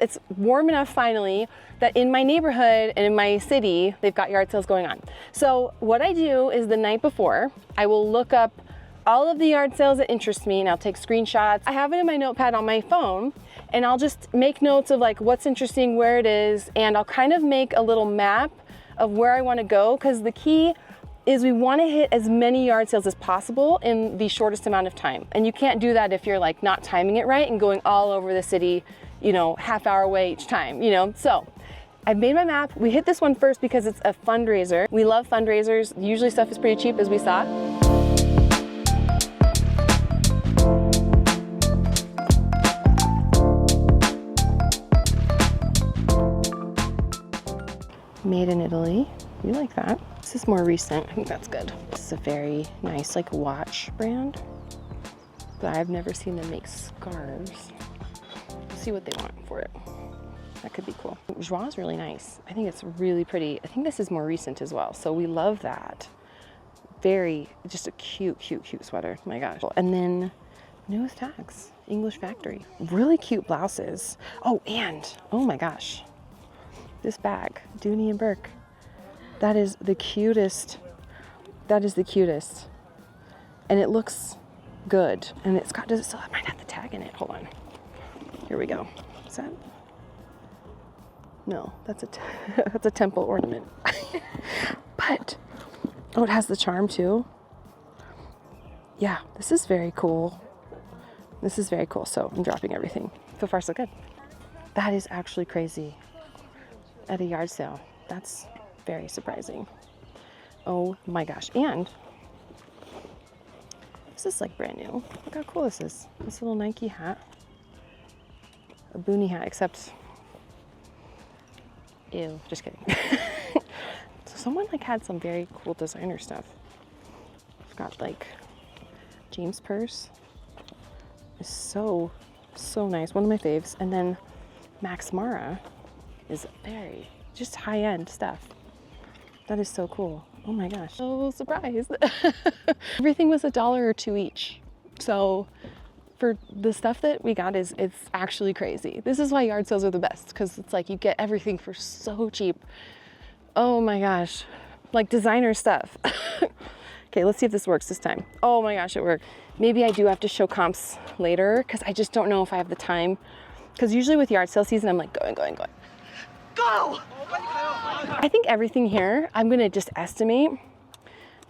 It's warm enough finally that in my neighborhood and in my city, they've got yard sales going on. So what I do is the night before, I will look up all of the yard sales that interest me and I'll take screenshots. I have it in my notepad on my phone and I'll just make notes of like what's interesting, where it is, and I'll kind of make a little map of where I want to go, because the key is we want to hit as many yard sales as possible in the shortest amount of time. And you can't do that if you're like not timing it right and going all over the city, you know, half-hour away each time, you know. So I've made my map. We hit this one first because it's a fundraiser. We love fundraisers. Usually stuff is pretty cheap, as we saw. Made in Italy. We like that. This is more recent. I think that's good. This is a very nice like watch brand, but I've never seen them make scarves. Let's see what they want for it. That could be cool. Joie is really nice. I think it's really pretty. I think this is more recent as well, so we love that. Very, just a cute, cute, cute sweater. Oh my gosh. And then newest tags, English Factory. Really cute blouses. Oh, and oh my gosh, this bag, Dooney and Burke. That is the cutest. That is the cutest. And it looks good. And it's got, does it still, it might have the tag in it. Hold on. Here we go. Is that? No, that's a temple ornament. But, oh, it has the charm too. Yeah, this is very cool. This is very cool. So I'm dropping everything. So far, so good. That is actually crazy. At a yard sale. That's very surprising. Oh my gosh. And this is like brand new. Look how cool this is. This little Nike hat. A boonie hat, except, ew, just kidding. So someone like had some very cool designer stuff. It's got like James purse. It's so nice. One of my faves. And then Max Mara is very just high-end stuff. That is so cool. Oh my gosh, so surprised. Everything was $1 or $2 each. So for the stuff that we got, it's actually crazy. This is why yard sales are the best, because it's like you get everything for so cheap. Oh my gosh, like designer stuff. Okay, let's see if this works this time. Oh my gosh, it worked. Maybe I do have to show comps later, because I just don't know if I have the time. Because usually with yard sale season, I'm like going. Go! I think everything here, I'm gonna just estimate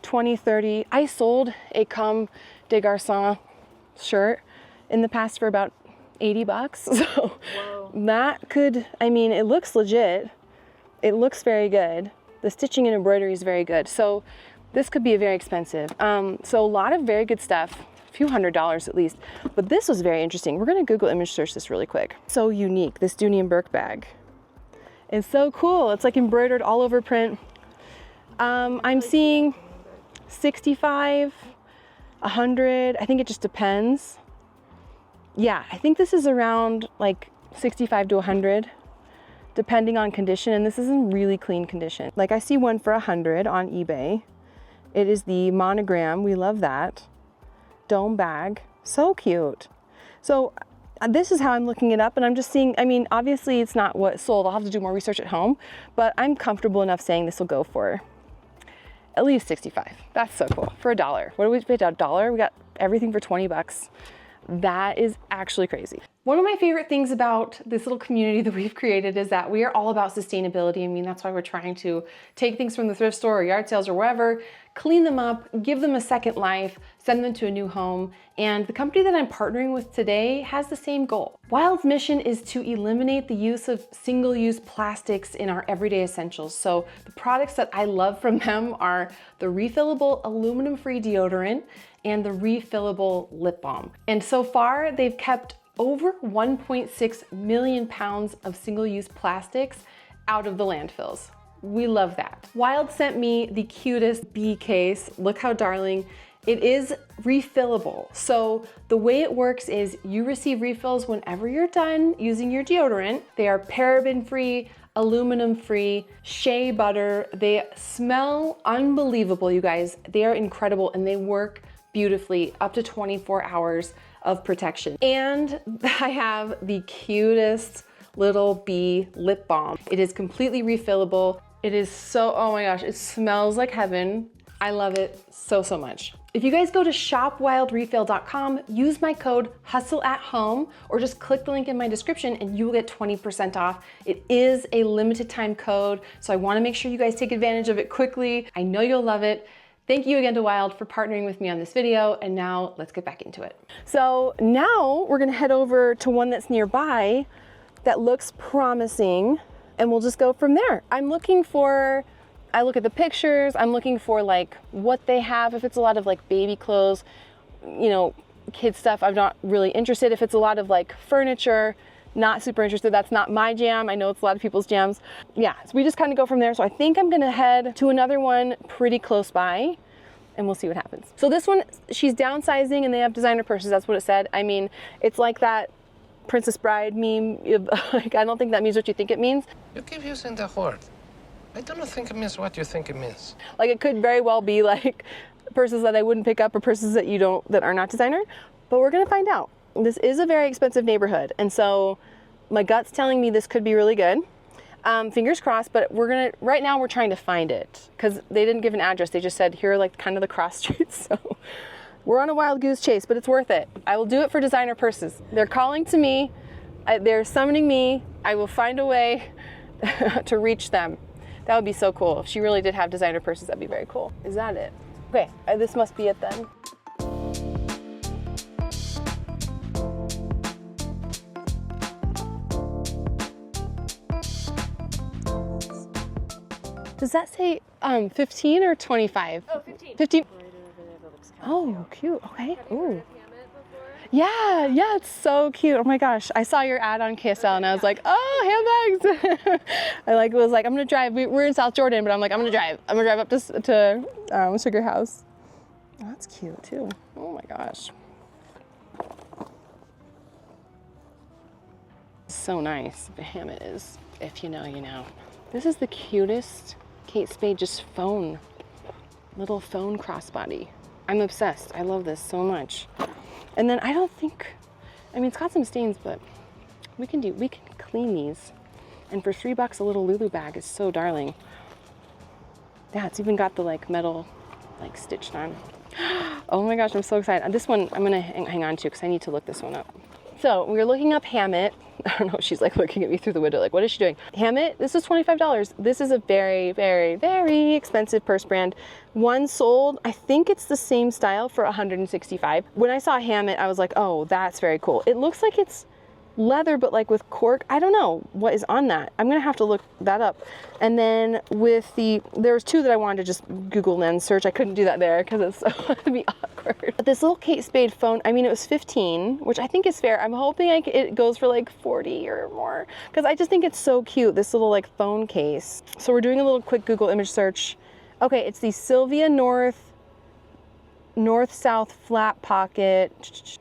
20, 30. I sold a Comme des Garçons shirt in the past for about 80 bucks. So whoa. That could, I mean, it looks legit. It looks very good. The stitching and embroidery is very good. So this could be very expensive. So a lot of very good stuff, a few $100s at least. But this was very interesting. We're gonna Google image search this really quick. So unique, this Dooney and Burke bag. It's so cool. It's like embroidered all over print. I'm seeing 65, 100. I think it just depends. Yeah, I think this is around like 65 to 100, depending on condition. And this is in really clean condition. Like I see one for 100 on eBay. It is the monogram. We love that. Dome bag. So cute. So this is how I'm looking it up, and I'm just seeing, I mean, obviously it's not what sold. I'll have to do more research at home, but I'm comfortable enough saying this will go for at least 65. That's so cool. For $1. What did we pay? $1? We got everything for 20 bucks. That is actually crazy. One of my favorite things about this little community that we've created is that we are all about sustainability. I mean, that's why we're trying to take things from the thrift store or yard sales or wherever, clean them up, give them a second life, send them to a new home. And the company that I'm partnering with today has the same goal. Wild's mission is to eliminate the use of single-use plastics in our everyday essentials. So the products that I love from them are the refillable aluminum-free deodorant and the refillable lip balm. And so far, they've kept over 1.6 million pounds of single-use plastics out of the landfills. We love that. Wild sent me the cutest bee case. Look how darling. It is refillable. So the way it works is you receive refills whenever you're done using your deodorant. They are paraben-free, aluminum-free, shea butter. They smell unbelievable, you guys. They are incredible and they work beautifully, up to 24 hours of protection. And I have the cutest Little Bee lip balm. It is completely refillable. It is so, oh my gosh, it smells like heaven. I love it so, so much. If you guys go to shopwildrefill.com, use my code HUSTLEATHOME or just click the link in my description and you will get 20% off. It is a limited time code, so I wanna make sure you guys take advantage of it quickly. I know you'll love it. Thank you again to Wild for partnering with me on this video, and now let's get back into it. So now we're gonna head over to one that's nearby that looks promising, and we'll just go from there. I'm looking for, I look at the pictures, I'm looking for like what they have. If it's a lot of like baby clothes, you know, kid stuff, I'm not really interested. If it's a lot of like furniture, not super interested. That's not my jam. I know it's a lot of people's jams. Yeah, so we just kind of go from there. So I think I'm gonna head to another one pretty close by and we'll see what happens. So this one, she's downsizing and they have designer purses. That's what it said. I mean, it's like that Princess Bride meme. Like, I don't think that means what you think it means. You keep using the word. I don't think it means what you think it means. Like, it could very well be like purses that I wouldn't pick up or purses that that are not designer, but we're gonna find out. This is a very expensive neighborhood, and so my gut's telling me this could be really good. Fingers crossed, but right now we're trying to find it because they didn't give an address. They just said here are like kind of the cross streets. So we're on a wild goose chase, but it's worth it. I will do it for designer purses. They're calling to me. They're summoning me. I will find a way to reach them. That would be so cool. If she really did have designer purses, that'd be very cool. Is that it? Okay, this must be it then. Does that say 15 or 25? Oh, 15. 15. Oh, cute. Okay. Ooh. Yeah, it's so cute. Oh my gosh. I saw your ad on KSL and I was like, oh, handbags. I was like, I'm gonna drive. We're in South Jordan, but I'm like, I'm gonna drive up to Sugar House. Oh, that's cute too. Oh my gosh. So nice. The Hammett is, if you know, you know. This is the cutest Kate Spade just little phone crossbody. I'm obsessed. I love this so much. And then I mean, it's got some stains, but we can clean these. And for $3, a little Lulu bag is so darling. Yeah, it's even got the like metal, like stitched on. Oh my gosh, I'm so excited. This one I'm gonna hang on to because I need to look this one up. So we were looking up Hammett. I don't know, she's like looking at me through the window, like, what is she doing? Hammett, this is $25. This is a very, very, very expensive purse brand. One sold, I think it's the same style for $165. When I saw Hammett, I was like, oh, that's very cool. It looks like it's leather, but like with cork. I don't know what is on that. I'm gonna have to look that up. And then with there's two that I wanted to just Google and search. I couldn't do that there because it's so it'd be awkward. But this little Kate Spade phone, I mean, it was 15, which I think is fair. I'm hoping it goes for like 40 or more because I just think it's so cute, this little like phone case. So we're doing a little quick Google image search. Okay, it's the Sylvia North-South flat pocket.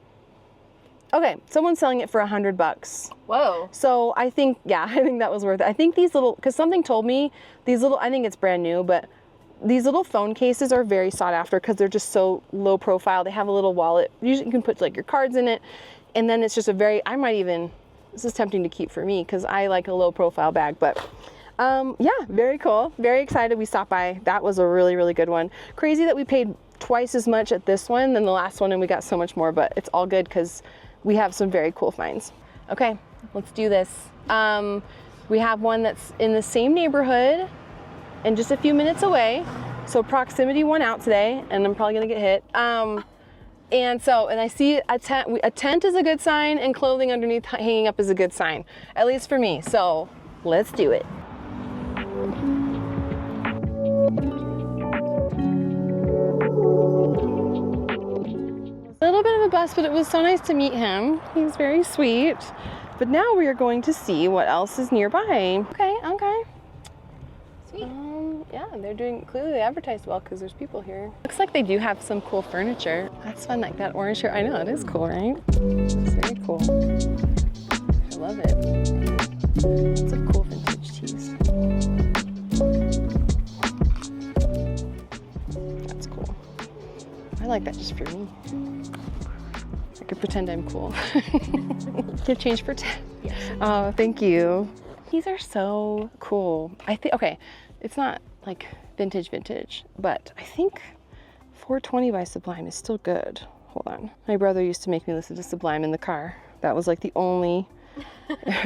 Okay, someone's selling it for $100. Whoa. So I think that was worth it. I think these little, because something told me, I think it's brand new, but these little phone cases are very sought after because they're just so low profile. They have a little wallet. Usually you can put like your cards in it. And then it's just this is tempting to keep for me because I like a low profile bag, but yeah, very cool. Very excited we stopped by. That was a really, really good one. Crazy that we paid twice as much at this one than the last one and we got so much more, but it's all good because we have some very cool finds. Okay, let's do this. We have one that's in the same neighborhood and just a few minutes away. So proximity won out today and I'm probably gonna get hit. And I see a tent is a good sign and clothing underneath hanging up is a good sign, at least for me. So let's do it. A little bit of a bus, but it was so nice to meet him. He's very sweet. But now we are going to see what else is nearby. Okay. Sweet. Yeah, clearly they advertised well because there's people here. Looks like they do have some cool furniture. That's fun, like that orange shirt. I know, it is cool, right? It's very cool. I love it. It's a cool vintage tees. That's cool. I like that just for me. I could pretend I'm cool. Give change for 10. Oh, thank you. These are so cool. I think, okay, it's not like vintage, but I think 420 by Sublime is still good. Hold on. My brother used to make me listen to Sublime in the car. That was like the only,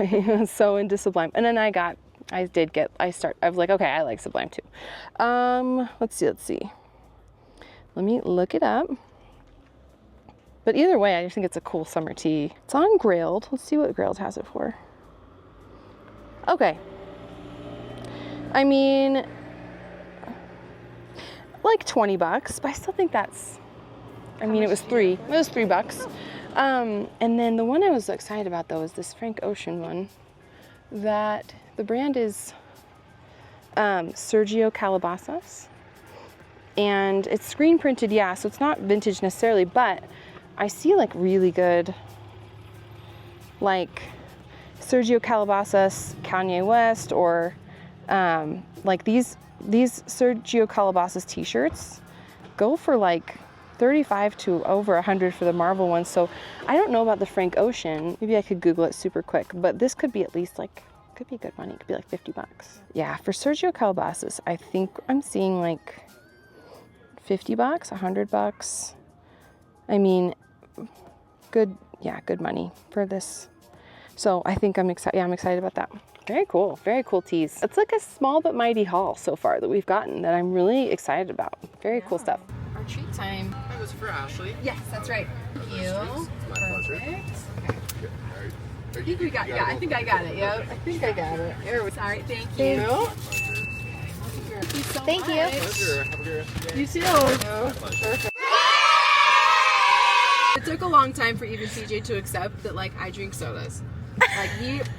he was so into Sublime. And then I was like, okay, I like Sublime too. Let's see. Let me look it up. But either way, I just think it's a cool summer tee. It's on Grailed. Let's see what Grailed has it for. Okay. I mean, like 20 bucks, but I still think that's, I mean, it was $3. It was $3. And then the one I was excited about though is this Frank Ocean one. That the brand is Sergio Calabasas. And it's screen printed, yeah, so it's not vintage necessarily, but I see like really good, like Sergio Calabasas, Kanye West, or like these Sergio Calabasas t-shirts go for like 35 to over 100 for the Marvel ones. So I don't know about the Frank Ocean. Maybe I could Google it super quick, but this could be at least like, could be good money. It could be like 50 bucks. Yeah, for Sergio Calabasas, I think I'm seeing like 50 bucks, 100 bucks. I mean, good money for this. So I think I'm excited. Yeah, I'm excited about that. Very cool tees. It's like a small but mighty haul so far that we've gotten that I'm really excited about. Very cool stuff. Our treat time. That was for Ashley. Yes, that's right. Thank you. My pleasure. Okay. I think we got, yeah, I think I got it. Yep, I think I got it. There we go. All right, thank you. Thank you. Pleasure. Have a good rest of the day. You too. Perfect. It took a long time for even CJ to accept that like I drink sodas. Like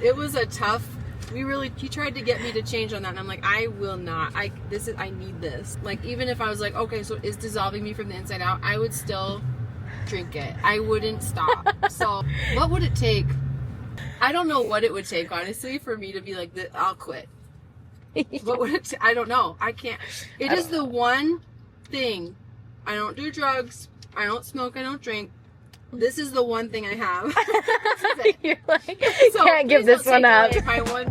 it was a tough, he tried to get me to change on that and I'm like, I will not. I need this. Like even if I was like, okay, so it's dissolving me from the inside out, I would still drink it. I wouldn't stop. So what would it take? I don't know what it would take, honestly, for me to be like, I'll quit. What would it I don't know. I can't. It is the one thing. I don't do drugs. I don't smoke. I don't drink. This is the one thing I have. You're like, so can't give this one up. My one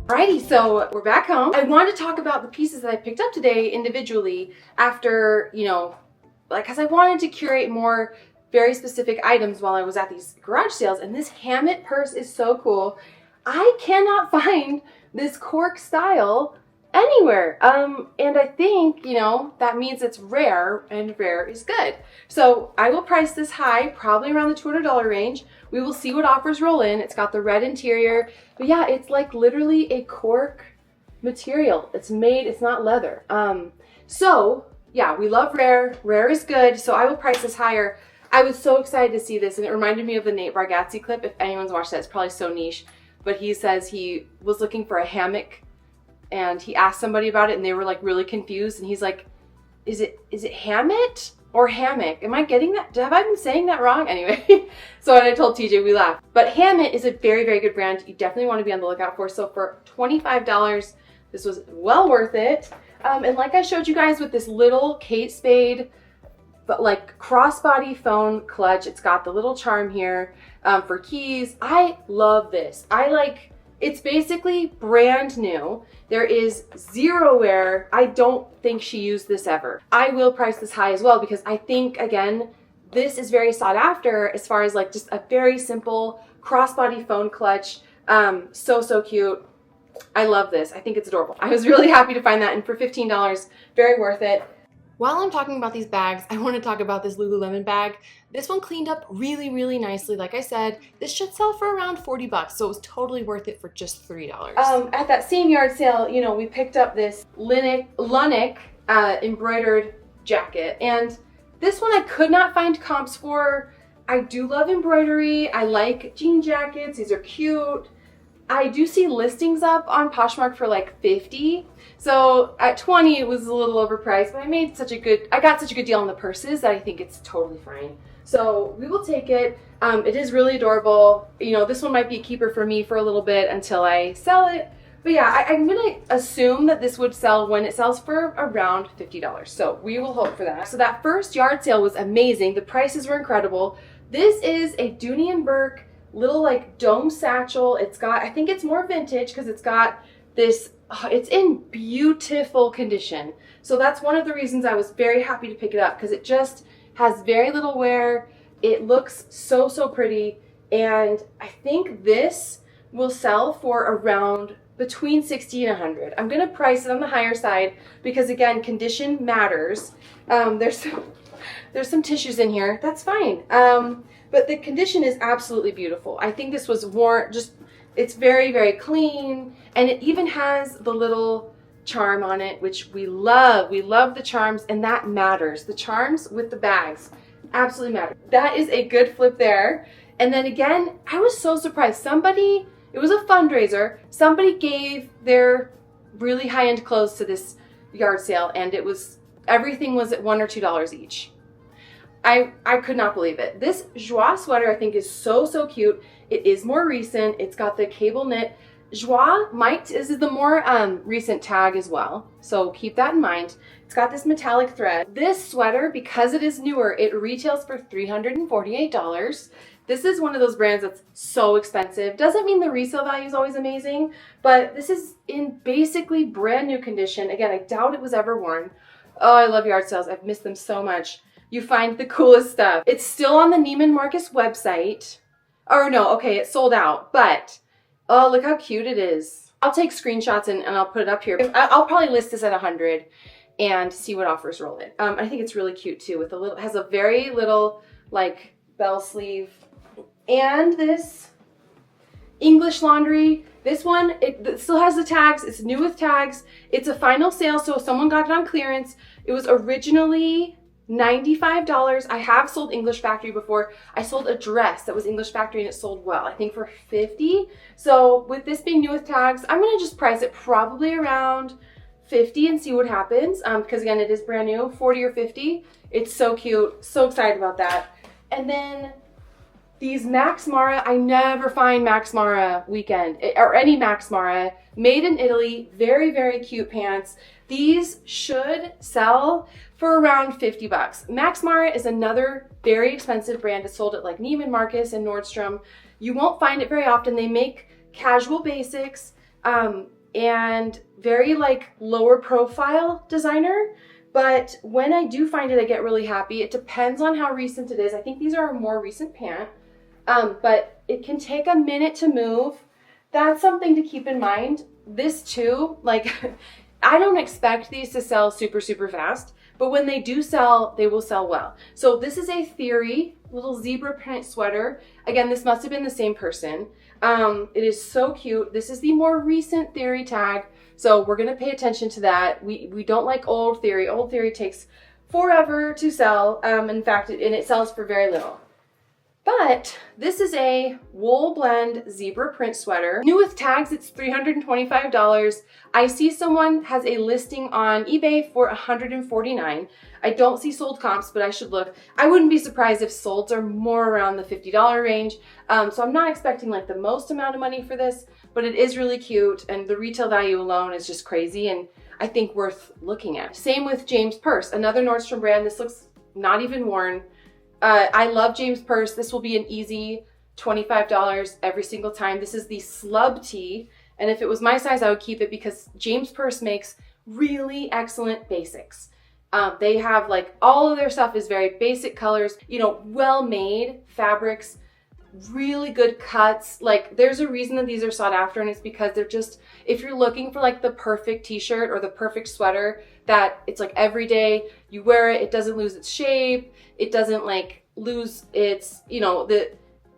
Alrighty, so we're back home. I want to talk about the pieces that I picked up today individually after, because I wanted to curate more very specific items while I was at these garage sales, and this Hammett purse is so cool. I cannot find this cork style anywhere. And I think, that means it's rare, and rare is good. So I will price this high, probably around the $200 range. We will see what offers roll in. It's got the red interior, but yeah, it's like literally a cork material. It's not leather. So yeah, we love rare. Rare is good. So I will price this higher. I was so excited to see this, and it reminded me of the Nate Bargatze clip. If anyone's watched that, it's probably so niche, but he says he was looking for a hammock and he asked somebody about it and they were like really confused, and he's like, is it Hammett or hammock? Am I getting that? Have I been saying that wrong? Anyway, so when I told TJ, we laughed. But Hammett is a very, very good brand. You definitely want to be on the lookout for. So for $25, this was well worth it. And like I showed you guys with this little Kate Spade, but like crossbody phone clutch, it's got the little charm here for keys. I love this. It's basically brand new. There is zero wear. I don't think she used this ever. I will price this high as well because I think, again, this is very sought after as far as like just a very simple crossbody phone clutch. So cute. I love this. I think it's adorable. I was really happy to find that, and for $15, very worth it. While I'm talking about these bags, I want to talk about this Lululemon bag. This one cleaned up really, really nicely. Like I said, this should sell for around 40 bucks, so it was totally worth it for just $3. At that same yard sale, we picked up this Lunic embroidered jacket, and this one I could not find comps for. I do love embroidery. I like jean jackets. These are cute. I do see listings up on Poshmark for like 50. So at 20 it was a little overpriced, but I got such a good deal on the purses that I think it's totally fine. So we will take it. It is really adorable. This one might be a keeper for me for a little bit until I sell it. But yeah, I'm gonna assume that this would sell when it sells for around $50. So we will hope for that. So that first yard sale was amazing. The prices were incredible. This is a Dooney and Burke little like dome satchel. It's got, I think it's more vintage because it's got this, it's in beautiful condition. So that's one of the reasons I was very happy to pick it up, because it just has very little wear. It looks so, so pretty. And I think this will sell for around between 60 and 100. I'm gonna price it on the higher side because again, condition matters. There's some tissues in here, that's fine. But the condition is absolutely beautiful. I think this was worn, just, it's very, very clean. And it even has the little charm on it, which we love. We love the charms, and that matters. The charms with the bags absolutely matter. That is a good flip there. And then again, I was so surprised. Somebody, it was a fundraiser, somebody gave their really high-end clothes to this yard sale, and it was, everything was at $1 or $2 each. I could not believe it. This Joie sweater I think is so, so cute. It is more recent. It's got the cable knit. Joie is the more recent tag as well, so keep that in mind. It's got this metallic thread. This sweater, because it is newer, it retails for $348. This is one of those brands that's so expensive. Doesn't mean the resale value is always amazing, but this is in basically brand new condition. Again, I doubt it was ever worn. Oh, I love yard sales. I've missed them so much. You find the coolest stuff. It's still on the Neiman Marcus website. Or no, okay, it's sold out, but oh, look how cute it is. I'll take screenshots and I'll put it up here. I'll probably list this at 100 and see what offers roll in. I think it's really cute too, with a little, has a very little like bell sleeve. And this English Laundry, this one, it still has the tags. It's new with tags. It's a final sale, so if someone got it on clearance, it was originally $95. I have sold English Factory before. I sold a dress that was English Factory and it sold well, I think for $50. So with this being new with tags, I'm gonna just price it probably around $50 and see what happens. Because again, it is brand new, $40 or $50. It's so cute, so excited about that. And then these Max Mara, I never find Max Mara weekend, or any Max Mara, made in Italy, very, very cute pants. These should sell for around 50 bucks. Max Mara is another very expensive brand. It's sold at like Neiman Marcus and Nordstrom. You won't find it very often. They make casual basics and very like lower profile designer. But when I do find it, I get really happy. It depends on how recent it is. I think these are a more recent pant, but it can take a minute to move. That's something to keep in mind. This too, like I don't expect these to sell super, super fast, but when they do sell, they will sell well. So this is a Theory little zebra print sweater. Again, this must have been the same person. It is so cute. This is the more recent Theory tag, so we're gonna pay attention to that. We don't like old Theory. Old Theory takes forever to sell. In fact, it sells for very little. But this is a wool blend zebra print sweater. New with tags, it's $325. I see someone has a listing on eBay for $149. I don't see sold comps, but I should look. I wouldn't be surprised if solds are more around the $50 range. So I'm not expecting like the most amount of money for this, but it is really cute, and the retail value alone is just crazy, and I think worth looking at. Same with James Purse, another Nordstrom brand. This looks not even worn. I love James Purse. This will be an easy $25 every single time. This is the slub tee, and if it was my size, I would keep it because James Purse makes really excellent basics. They have like all of their stuff is very basic colors, you know, well-made fabrics, really good cuts. Like there's a reason that these are sought after, and it's because they're just, if you're looking for like the perfect t-shirt or the perfect sweater that it's like every day you wear it, it doesn't lose its shape, it doesn't like lose its, you know,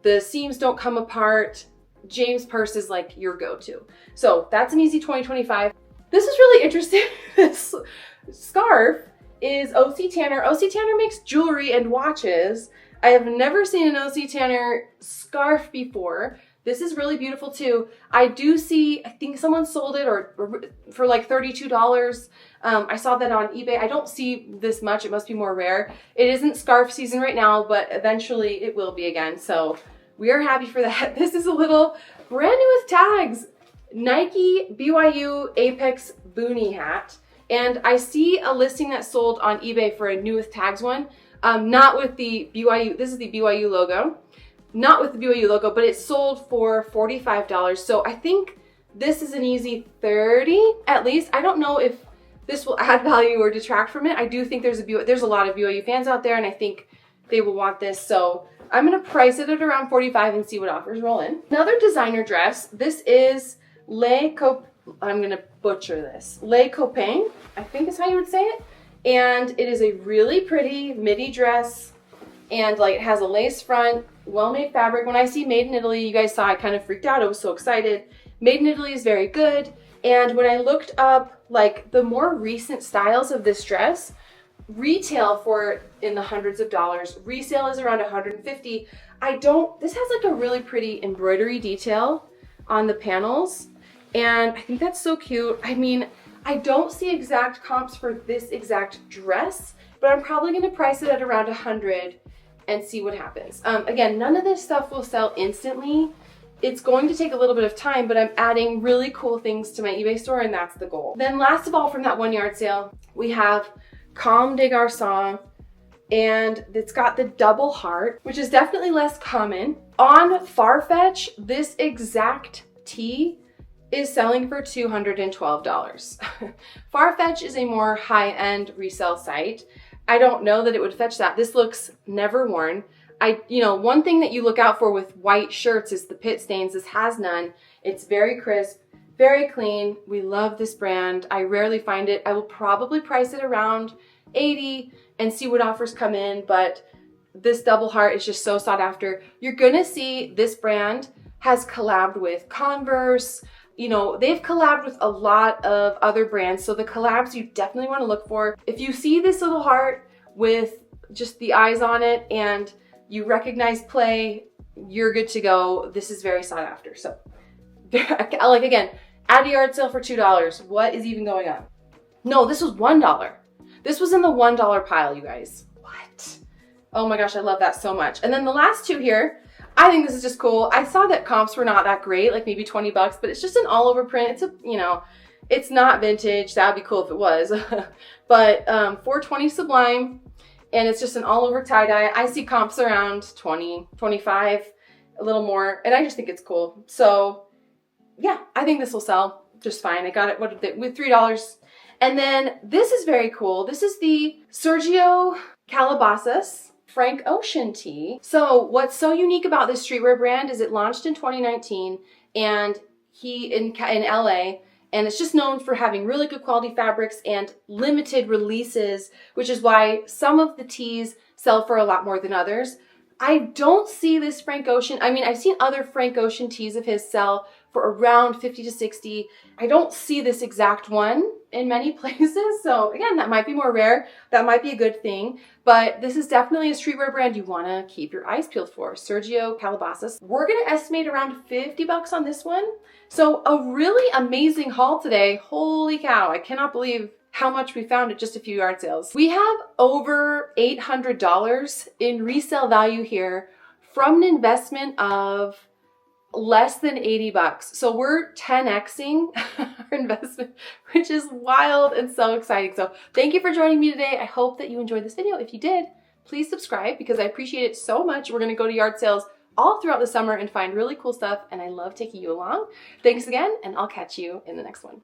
the seams don't come apart. James Purse is like your go-to. So that's an easy 2025. This is really interesting. This scarf is OC Tanner. OC Tanner makes jewelry and watches. I have never seen an OC Tanner scarf before. This is really beautiful too. I do see, I think someone sold it or for like $32. I saw that on eBay. I don't see this much. It must be more rare. It isn't scarf season right now, but eventually it will be again. So we are happy for that. This is a little brand new with tags. Nike BYU Apex Boonie hat. And I see a listing that sold on eBay for a new with tags one. not with the BYU, this is the BYU logo, not with the BYU logo, but it sold for $45. So I think this is an easy 30 at least. I don't know if this will add value or detract from it. I do think there's a lot of BYU fans out there, and I think they will want this. So I'm gonna price it at around 45 and see what offers roll in. Another designer dress. This is I'm gonna butcher this. Le Copain, I think is how you would say it. And it is a really pretty midi dress, and like it has a lace front, well-made fabric. When I see made in Italy, you guys saw I kind of freaked out. I was so excited. Made in Italy is very good. And when I looked up like the more recent styles of this dress, retail for it in the hundreds of dollars. Resale is around 150. This has like a really pretty embroidery detail on the panels. And I think that's so cute. I mean, I don't see exact comps for this exact dress, but I'm probably gonna price it at around 100 and see what happens. Again, none of this stuff will sell instantly. It's going to take a little bit of time, but I'm adding really cool things to my eBay store, and that's the goal. Then last of all, from that one yard sale, we have Comme des Garçons, and it's got the double heart, which is definitely less common. On Farfetch, this exact tee is selling for $212. Farfetch is a more high-end resale site. I don't know that it would fetch that. This looks never worn. One thing that you look out for with white shirts is the pit stains. This has none. It's very crisp, very clean. We love this brand. I rarely find it. I will probably price it around 80 and see what offers come in, but this double heart is just so sought after. You're gonna see this brand has collabed with Converse. They've collabed with a lot of other brands, so the collabs you definitely want to look for. If you see this little heart with just the eyes on it and you recognize play, you're good to go. This is very sought after. So, like again, at a yard sale for $2. What is even going on? No, this was $1. This was in the $1 pile, you guys. What? Oh my gosh, I love that so much. And then the last two here, I think this is just cool. I saw that comps were not that great, like maybe 20 bucks, but it's just an all over print. It's not vintage. That would be cool if it was. But 420 Sublime, and it's just an all over tie-dye. I see comps around 20, 25, a little more, and I just think it's cool. So yeah, I think this will sell just fine. I got it with $3. And then this is very cool. This is the Sergio Calabasas Frank Ocean tee. So what's so unique about this streetwear brand is it launched in 2019, and he in LA, and it's just known for having really good quality fabrics and limited releases, which is why some of the tees sell for a lot more than others. I don't see this Frank Ocean. I mean, I've seen other Frank Ocean tees of his sell for around 50 to 60. I don't see this exact one in many places. So again, that might be more rare. That might be a good thing, but this is definitely a streetwear brand you want to keep your eyes peeled for. Sergio Calabasas. We're going to estimate around 50 bucks on this one. So a really amazing haul today. Holy cow. I cannot believe how much we found at just a few yard sales. We have over $800 in resale value here from an investment of less than 80 bucks. So we're 10xing our investment, which is wild and so exciting. So thank you for joining me today. I hope that you enjoyed this video. If you did, please subscribe because I appreciate it so much. We're going to go to yard sales all throughout the summer and find really cool stuff, and I love taking you along. Thanks again, and I'll catch you in the next one.